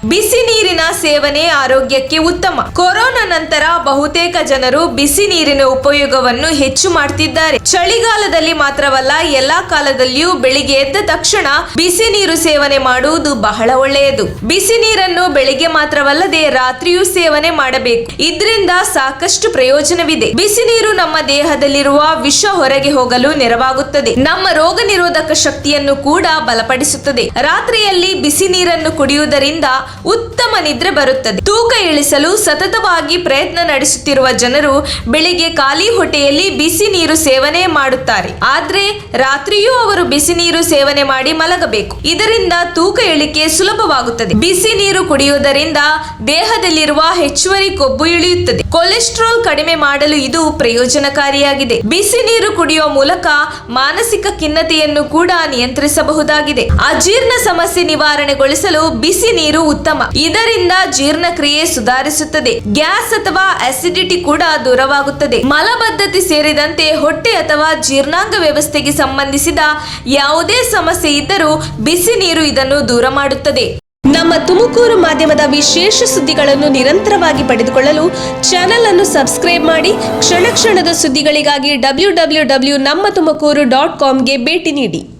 ಬಿಸಿ ನೀರಿನ ಸೇವನೆ ಆರೋಗ್ಯಕ್ಕೆ ಉತ್ತಮ. ಕೊರೋನಾ ನಂತರ ಬಹುತೇಕ ಜನರು ಬಿಸಿ ನೀರಿನ ಉಪಯೋಗವನ್ನು ಹೆಚ್ಚು ಮಾಡ್ತಿದ್ದಾರೆ. ಚಳಿಗಾಲದಲ್ಲಿ ಮಾತ್ರವಲ್ಲ, ಎಲ್ಲಾ ಕಾಲದಲ್ಲಿಯೂ ಬೆಳಿಗ್ಗೆ ಎದ್ದ ತಕ್ಷಣ ಬಿಸಿ ನೀರು ಸೇವನೆ ಮಾಡುವುದು ಬಹಳ ಒಳ್ಳೆಯದು. ಬಿಸಿ ನೀರನ್ನು ಬೆಳಿಗ್ಗೆ ಮಾತ್ರವಲ್ಲದೆ ರಾತ್ರಿಯೂ ಸೇವನೆ ಮಾಡಬೇಕು. ಇದರಿಂದ ಸಾಕಷ್ಟು ಪ್ರಯೋಜನವಿದೆ. ಬಿಸಿ ನೀರು ನಮ್ಮ ದೇಹದಲ್ಲಿರುವ ವಿಷ ಹೊರಗೆ ಹೋಗಲು ನೆರವಾಗುತ್ತದೆ. ನಮ್ಮ ರೋಗ ನಿರೋಧಕ ಶಕ್ತಿಯನ್ನು ಕೂಡ ಬಲಪಡಿಸುತ್ತದೆ. ರಾತ್ರಿಯಲ್ಲಿ ಬಿಸಿ ನೀರನ್ನು ಕುಡಿಯುವುದರಿಂದ ಉತ್ತಮ ನಿದ್ರೆ ಬರುತ್ತದೆ. ತೂಕ ಇಳಿಸಲು ಸತತವಾಗಿ ಪ್ರಯತ್ನ ನಡೆಸುತ್ತಿರುವ ಜನರು ಬೆಳಿಗ್ಗೆ ಖಾಲಿ ಹೊಟ್ಟೆಯಲ್ಲಿ ಬಿಸಿ ನೀರು ಸೇವನೆ ಮಾಡುತ್ತಾರೆ. ಆದ್ರೆ ರಾತ್ರಿಯೂ ಅವರು ಬಿಸಿ ನೀರು ಸೇವನೆ ಮಾಡಿ ಮಲಗಬೇಕು. ಇದರಿಂದ ತೂಕ ಇಳಿಕೆ ಸುಲಭವಾಗುತ್ತದೆ. ಬಿಸಿ ನೀರು ಕುಡಿಯುವುದರಿಂದ ದೇಹದಲ್ಲಿರುವ ಹೆಚ್ಚುವರಿ ಕೊಬ್ಬು ಇಳಿಯುತ್ತದೆ. ಕೊಲೆಸ್ಟ್ರಾಲ್ ಕಡಿಮೆ ಮಾಡಲು ಇದು ಪ್ರಯೋಜನಕಾರಿಯಾಗಿದೆ. ಬಿಸಿ ನೀರು ಕುಡಿಯುವ ಮೂಲಕ ಮಾನಸಿಕ ಖಿನ್ನತೆಯನ್ನು ಕೂಡ ನಿಯಂತ್ರಿಸಬಹುದಾಗಿದೆ. ಅಜೀರ್ಣ ಸಮಸ್ಯೆ ನಿವಾರಣೆಗೊಳಿಸಲು ಬಿಸಿ ನೀರು ಉತ್ತಮ. ಇದರಿಂದ ಜೀರ್ಣಕ್ರಿಯೆ ಸುಧಾರಿಸುತ್ತದೆ. ಗ್ಯಾಸ್ ಅಥವಾ ಅಸಿಡಿಟಿ ಕೂಡ ದೂರವಾಗುತ್ತದೆ. ಮಲಬದ್ಧತೆ ಸೇರಿದಂತೆ ಹೊಟ್ಟೆ ಅಥವಾ ಜೀರ್ಣಾಂಗ ವ್ಯವಸ್ಥೆಗೆ ಸಂಬಂಧಿಸಿದ ಯಾವುದೇ ಸಮಸ್ಯೆ ಇದ್ದರೂ ಬಿಸಿ ನೀರು ಇದನ್ನು ದೂರ ಮಾಡುತ್ತದೆ. ನಮ್ಮ ತುಮಕೂರು ಮಾಧ್ಯಮದ ವಿಶೇಷ ಸುದ್ದಿಗಳನ್ನು ನಿರಂತರವಾಗಿ ಪಡೆದುಕೊಳ್ಳಲು ಚಾನೆಲ್ ಅನ್ನು ಸಬ್ಸ್ಕ್ರೈಬ್ ಮಾಡಿ. ಕ್ಷಣ ಕ್ಷಣದ ಸುದ್ದಿಗಳಿಗಾಗಿ www.nammattumakuru.com ಗೆ ಭೇಟಿ ನೀಡಿ.